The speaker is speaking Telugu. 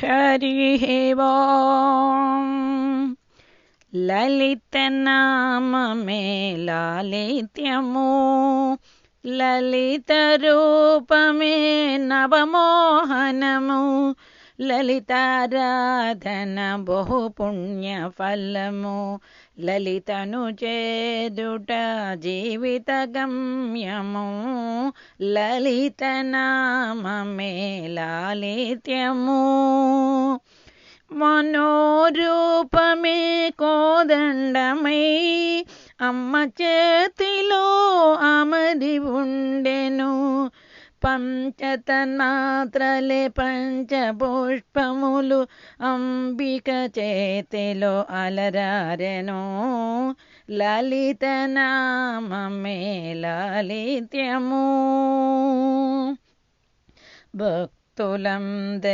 हरिः ओम्। ललितनाममे लालित्यमु ललितरूपमे नवमोहनमु ललिताराधन बहुपुण्यफलमु ललितनु చేదుట జీవితగమ్యము లలితనామమే లాలిత్యము మనోరూపమే కోదండమై అమ్మ చేతిలో అమరి ఉండెను పంచతన్మాత్రలే పంచపుష్పములు అంబిక చేతిలో అలరారెను లలితనామమే లాలిత్యము భక్తులందరికీ